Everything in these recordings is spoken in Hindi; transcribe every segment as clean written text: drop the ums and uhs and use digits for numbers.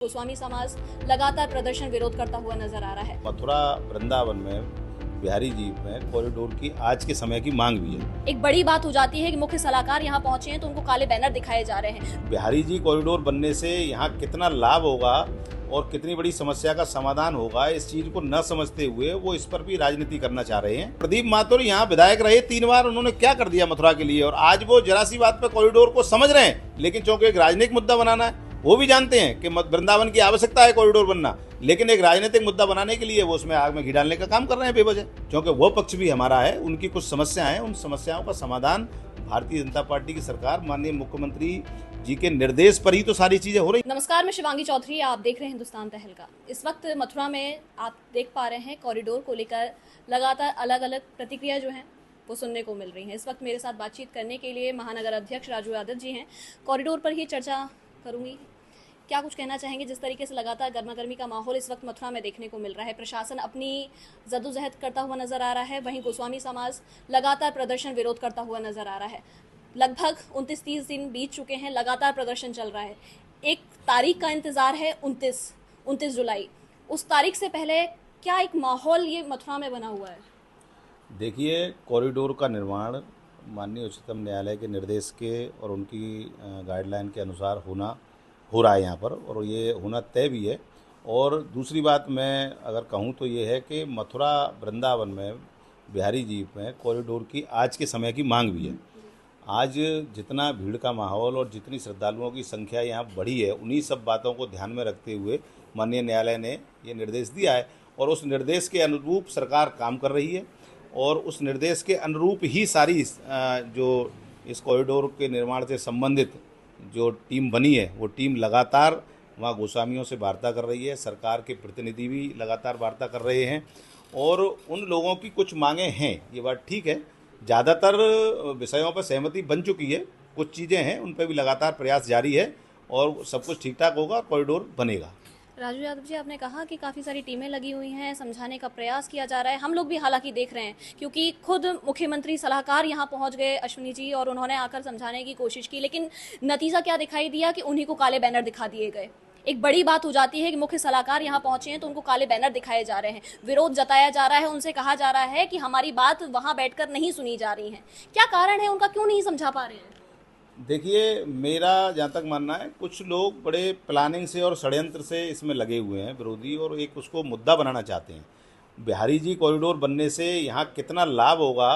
गोस्वामी समाज लगातार प्रदर्शन विरोध करता हुआ नजर आ रहा है। मथुरा वृंदावन में बिहारी जी में कॉरिडोर की आज के समय की मांग भी है। एक बड़ी बात हो जाती है कि मुख्य सलाहकार यहाँ पहुंचे हैं तो उनको काले बैनर दिखाए जा रहे हैं। बिहारी जी कॉरिडोर बनने से यहाँ कितना लाभ होगा और कितनी बड़ी समस्या का समाधान होगा, इस चीज को न समझते हुए वो इस पर भी राजनीति करना चाह रहे हैं। प्रदीप माथुर यहाँ विधायक रहे 3 बार, उन्होंने क्या कर दिया मथुरा के लिए, और आज वो जरा सी बात पे कॉरिडोर को समझ रहे हैं, लेकिन चूंकि एक राजनीतिक मुद्दा बनाना है, वो भी जानते हैं कि वृंदावन की आवश्यकता है कॉरिडोर बनना, लेकिन एक राजनीतिक मुद्दा बनाने के लिए वो उसमें आग में घी डालने का काम कर रहे हैं बेवजह। क्योंकि वो पक्ष भी हमारा है, उनकी कुछ समस्याएं हैं, उन समस्याओं का समाधान भारतीय जनता पार्टी की सरकार माननीय मुख्यमंत्री जी के निर्देश पर ही तो सारी चीजें हो रही। नमस्कार, मैं शिवांगी चौधरी, आप देख रहे हैं हिंदुस्तान तहलका। इस वक्त मथुरा में आप देख पा रहे हैं कॉरिडोर को लेकर लगातार अलग अलग प्रतिक्रिया जो है वो सुनने को मिल रही है। इस वक्त मेरे साथ बातचीत करने के लिए महानगर अध्यक्ष राजू यादव जी हैं। कॉरिडोर पर ही चर्चा करूंगी। क्या कुछ कहना चाहेंगे? जिस तरीके से लगातार गर्मागर्मी का माहौल इस वक्त मथुरा में देखने को मिल रहा है, प्रशासन अपनी जद्दोजहद करता हुआ नजर आ रहा है, वहीं गोस्वामी समाज लगातार प्रदर्शन विरोध करता हुआ नजर आ रहा है। लगभग 29-30 दिन बीत चुके हैं, लगातार प्रदर्शन चल रहा है। एक तारीख का इंतजार है, 29 जुलाई। उस तारीख से पहले क्या एक माहौल ये मथुरा में बना हुआ है? देखिए, कॉरिडोर का निर्माण माननीय उच्चतम न्यायालय के निर्देश के और उनकी गाइडलाइन के अनुसार हो रहा है यहाँ पर, और ये होना तय भी है। और दूसरी बात मैं अगर कहूँ तो ये है कि मथुरा वृंदावन में बिहारी जी में कॉरिडोर की आज के समय की मांग भी है। आज जितना भीड़ का माहौल और जितनी श्रद्धालुओं की संख्या यहाँ बढ़ी है, उन्हीं सब बातों को ध्यान में रखते हुए माननीय न्यायालय ने ये निर्देश दिया है, और उस निर्देश के अनुरूप सरकार काम कर रही है, और उस निर्देश के अनुरूप ही सारी जो इस कॉरिडोर के निर्माण से संबंधित जो टीम बनी है, वो टीम लगातार वहाँ गोस्वामियों से वार्ता कर रही है। सरकार के प्रतिनिधि भी लगातार वार्ता कर रहे हैं, और उन लोगों की कुछ मांगें हैं, ये बात ठीक है। ज़्यादातर विषयों पर सहमति बन चुकी है, कुछ चीज़ें हैं उन पर भी लगातार प्रयास जारी है, और सब कुछ ठीक ठाक होगा, कॉरिडोर बनेगा। राजू यादव जी, आपने कहा कि काफ़ी सारी टीमें लगी हुई हैं, समझाने का प्रयास किया जा रहा है। हम लोग भी हालांकि देख रहे हैं, क्योंकि खुद मुख्यमंत्री सलाहकार यहाँ पहुँच गए अश्विनी जी, और उन्होंने आकर समझाने की कोशिश की, लेकिन नतीजा क्या दिखाई दिया कि उन्हीं को काले बैनर दिखा दिए गए। एक बड़ी बात हो जाती है कि मुख्य सलाहकार यहाँ पहुंचे हैं तो उनको काले बैनर दिखाए जा रहे हैं, विरोध जताया जा रहा है, उनसे कहा जा रहा है कि हमारी बात वहाँ बैठकर नहीं सुनी जा रही है। क्या कारण है उनका, क्यों नहीं समझा पा रहे हैं? देखिए, मेरा जहाँ तक मानना है, कुछ लोग बड़े प्लानिंग से और षड्यंत्र से इसमें लगे हुए हैं विरोधी, और एक उसको मुद्दा बनाना चाहते हैं। बिहारी जी कॉरिडोर बनने से यहाँ कितना लाभ होगा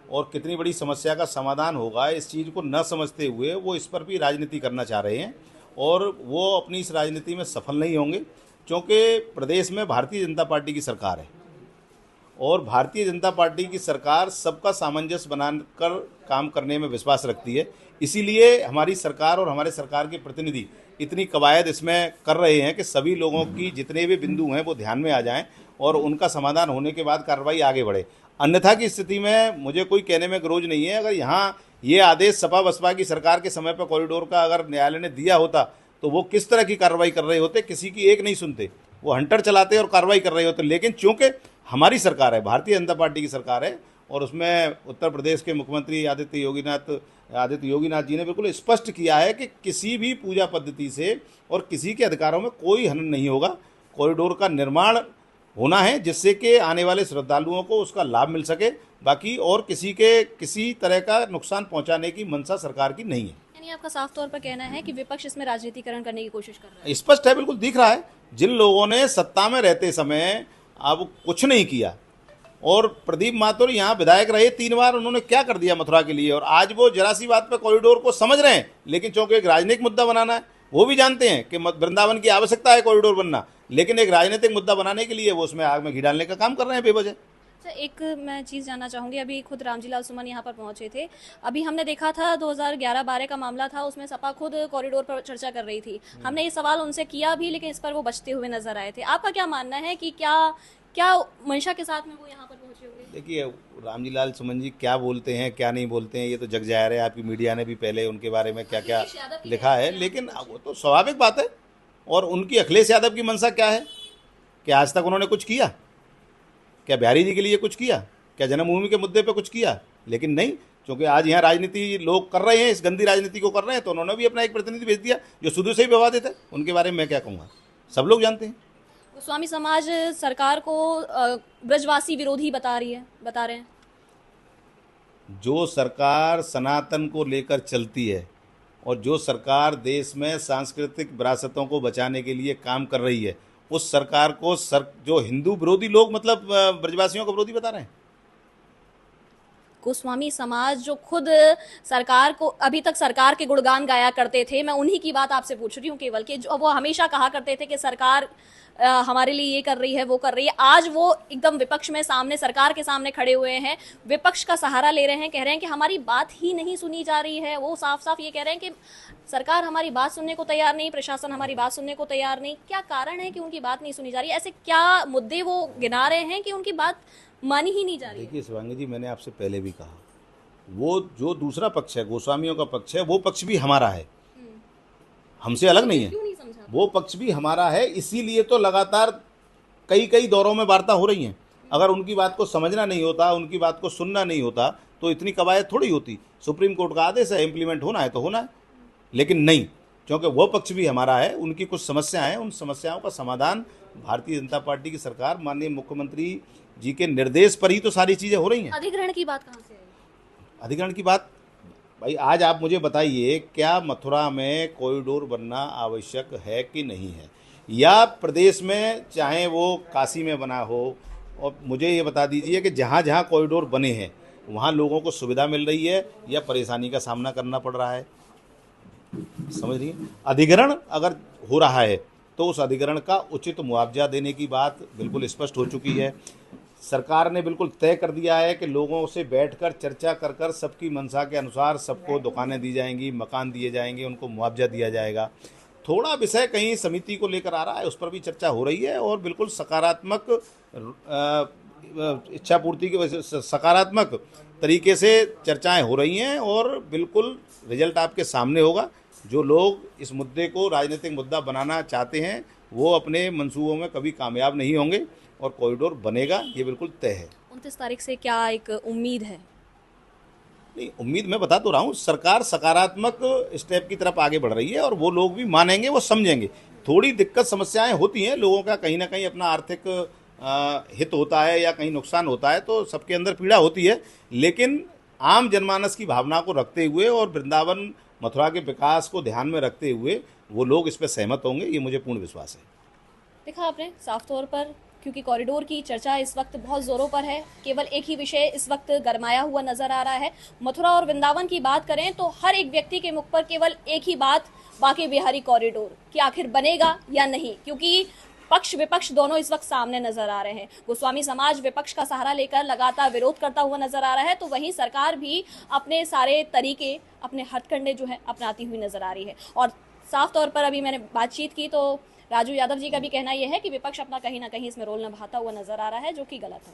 और कितनी बड़ी समस्या का समाधान होगा, इस चीज़ को न समझते हुए वो इस पर भी राजनीति करना चाह रहे हैं, और वो अपनी इस राजनीति में सफल नहीं होंगे। क्योंकि प्रदेश में भारतीय जनता पार्टी की सरकार है, और भारतीय जनता पार्टी की सरकार सबका सामंजस्य बनाकर काम करने में विश्वास रखती है। इसीलिए हमारी सरकार और हमारे सरकार के प्रतिनिधि इतनी कवायद इसमें कर रहे हैं कि सभी लोगों की जितने भी बिंदु हैं वो ध्यान में आ जाएं, और उनका समाधान होने के बाद कार्रवाई आगे बढ़े। अन्यथा की स्थिति में मुझे कोई कहने में गरोज नहीं है। अगर यहाँ ये आदेश सपा बसपा की सरकार के समय पर कॉरिडोर का अगर न्यायालय ने दिया होता तो वो किस तरह की कार्रवाई कर रहे होते, किसी की एक नहीं सुनते, वो हंटर चलाते और कार्रवाई कर रहे होते। लेकिन चूंकि हमारी सरकार है, भारतीय जनता पार्टी की सरकार है, और उसमें उत्तर प्रदेश के मुख्यमंत्री आदित्य योगीनाथ जी ने बिल्कुल स्पष्ट किया है कि किसी भी पूजा पद्धति से और किसी के अधिकारों में कोई हनन नहीं होगा। कॉरिडोर का निर्माण होना है जिससे कि आने वाले श्रद्धालुओं को उसका लाभ मिल सके, बाकी और किसी तरह का नुकसान पहुंचाने की मंशा सरकार की नहीं है। यानी आपका साफ तौर पर कहना है कि विपक्ष इसमें राजनीतिकरण करने की कोशिश कर रहा है? स्पष्ट है, बिल्कुल दिख रहा है। जिन लोगों ने सत्ता में रहते समय अब कुछ नहीं किया, और प्रदीप माथुर यहाँ विधायक रहे 3 बार, उन्होंने क्या कर दिया मथुरा के लिए, और आज वो जरा सी बात पे कॉरिडोर को समझ रहे हैं, लेकिन चूंकि एक राजनीतिक मुद्दा बनाना है, वो भी जानते हैं कि वृंदावन की आवश्यकता है कॉरिडोर बनना, लेकिन एक राजनीतिक मुद्दा बनाने के लिए वो उसमें आग में घी डालने का काम कर रहे हैं बेवजह। एक मैं चीज़ जानना चाहूँगी, अभी खुद रामजी लाल सुमन यहाँ पर पहुँचे थे, अभी हमने देखा था 2011-12 का मामला था, उसमें सपा खुद कॉरिडोर पर चर्चा कर रही थी। हमने ये सवाल उनसे किया भी, लेकिन इस पर वो बचते हुए नजर आए थे। आपका क्या मानना है कि क्या मंशा के साथ में वो यहाँ पर पहुँचे होंगे? देखिए, रामजी लाल सुमन जी क्या बोलते हैं क्या नहीं बोलते हैं ये तो जग जाहिर है। आपकी मीडिया ने भी पहले उनके बारे में क्या क्या लिखा है, लेकिन वो तो स्वाभाविक बात है। और उनकी अखिलेश यादव की मंशा क्या है कि आज तक उन्होंने कुछ किया? क्या बिहारी जी के लिए कुछ किया? क्या जन्मभूमि के मुद्दे पर कुछ किया? लेकिन नहीं, क्योंकि आज यहाँ राजनीति लोग कर रहे हैं, इस गंदी राजनीति को कर रहे हैं, तो उन्होंने भी अपना एक प्रतिनिधि भेज दिया जो शुरू से ही विवादित है। उनके बारे में मैं क्या कहूँगा। सब लोग जानते हैं। गोस्वामी समाज सरकार को ब्रजवासी विरोधी बता रहे हैं। जो सरकार सनातन को लेकर चलती है और जो सरकार देश में सांस्कृतिक विरासतों को बचाने के लिए काम कर रही है, उस सरकार को जो हिंदू विरोधी लोग मतलब ब्रजवासियों को विरोधी बता रहे हैं। गोस्वामी समाज जो खुद सरकार को अभी तक सरकार के गुणगान गाया करते थे, मैं उन्हीं की बात आपसे पूछ रही हूँ केवल, कि जो वो हमेशा कहा करते थे कि सरकार हमारे लिए ये कर रही है, वो कर रही है, आज वो एकदम विपक्ष में सामने सरकार के सामने खड़े हुए हैं, विपक्ष का सहारा ले रहे हैं, कह रहे हैं कि हमारी बात ही नहीं सुनी जा रही है। वो साफ साफ ये कह रहे हैं कि सरकार हमारी बात सुनने को तैयार नहीं, प्रशासन हमारी बात सुनने को तैयार नहीं। क्या कारण है कि उनकी बात नहीं सुनी जा रही है? ऐसे क्या मुद्दे वो गिना रहे हैं कि उनकी बात मानी ही नहीं जा रही है? देखिए शिवांगी जी, मैंने आपसे पहले भी कहा, वो जो दूसरा पक्ष है, गोस्वामियों का पक्ष है, वो पक्ष भी हमारा है, हमसे अलग नहीं है। क्यों नहीं समझा? वो पक्ष भी हमारा है, इसीलिए तो लगातार कई कई दौरों में वार्ता हो रही हैं। अगर उनकी बात को समझना नहीं होता, उनकी बात को सुनना नहीं होता, तो इतनी कवायद थोड़ी होती। सुप्रीम कोर्ट का आदेश है, इम्प्लीमेंट होना है तो होना है, लेकिन नहीं, क्योंकि वो पक्ष भी हमारा है। उनकी कुछ समस्याएं हैं, उन समस्याओं का समाधान भारतीय जनता पार्टी की सरकार, माननीय मुख्यमंत्री जी के निर्देश पर ही तो सारी चीज़ें हो रही हैं। अधिग्रहण की बात कहाँ से आई? अधिग्रहण की बात, भाई आज आप मुझे बताइए, क्या मथुरा में कॉरिडोर बनना आवश्यक है कि नहीं है, या प्रदेश में चाहे वो काशी में बना हो, और मुझे ये बता दीजिए कि जहाँ जहाँ कॉरिडोर बने हैं वहाँ लोगों को सुविधा मिल रही है या परेशानी का सामना करना पड़ रहा है? समझ रही है? अधिग्रहण अगर हो रहा है तो उस अधिग्रहण का उचित मुआवजा देने की बात बिल्कुल स्पष्ट हो चुकी है। सरकार ने बिल्कुल तय कर दिया है कि लोगों से बैठकर चर्चा कर कर सबकी मंशा के अनुसार सबको दुकानें दी जाएंगी, मकान दिए जाएंगे, उनको मुआवजा दिया जाएगा। थोड़ा विषय कहीं समिति को लेकर आ रहा है, उस पर भी चर्चा हो रही है, और बिल्कुल सकारात्मक इच्छा पूर्ति की वजह से सकारात्मक तरीके से चर्चाएं हो रही हैं, और बिल्कुल रिजल्ट आपके सामने होगा। जो लोग इस मुद्दे को राजनीतिक मुद्दा बनाना चाहते हैं वो अपने मंसूबों में कभी कामयाब नहीं होंगे, और कॉरिडोर बनेगा, ये बिल्कुल तय है। 29 तारीख से क्या एक उम्मीद है? नहीं, उम्मीद मैं बता तो रहा हूँ, सरकार सकारात्मक स्टेप की तरफ आगे बढ़ रही है, और वो लोग भी मानेंगे, वो समझेंगे। थोड़ी दिक्कत समस्याएं होती हैं, लोगों का कहीं ना कहीं अपना आर्थिक हित होता है या कहीं नुकसान होता है, तो सबके अंदर पीड़ा होती है, लेकिन आम जनमानस की भावना को रखते हुए और वृंदावन मथुरा के विकास को ध्यान में रखते हुए वो लोग इस पर सहमत होंगे, ये मुझे पूर्ण विश्वास है। देखा आपने साफ तौर पर, क्योंकि कॉरिडोर की चर्चा इस वक्त बहुत जोरों पर है, केवल एक ही विषय इस वक्त गरमाया हुआ नजर आ रहा है। मथुरा और वृंदावन की बात करें तो हर एक व्यक्ति के मुख पर केवल एक ही बात, बांके बिहारी कॉरिडोर कि आखिर बनेगा या नहीं, क्योंकि पक्ष विपक्ष दोनों इस वक्त सामने नजर आ रहे हैं। गोस्वामी समाज विपक्ष का सहारा लेकर लगातार विरोध करता हुआ नजर आ रहा है, तो वहीं सरकार भी अपने सारे तरीके, अपने हथकंडे जो है अपनाती हुई नजर आ रही है। और साफ तौर पर अभी मैंने बातचीत की तो राजू यादव जी का भी कहना यह है कि विपक्ष अपना कहीं ना कहीं इसमें रोल निभाता हुआ नजर आ रहा है, जो कि गलत है।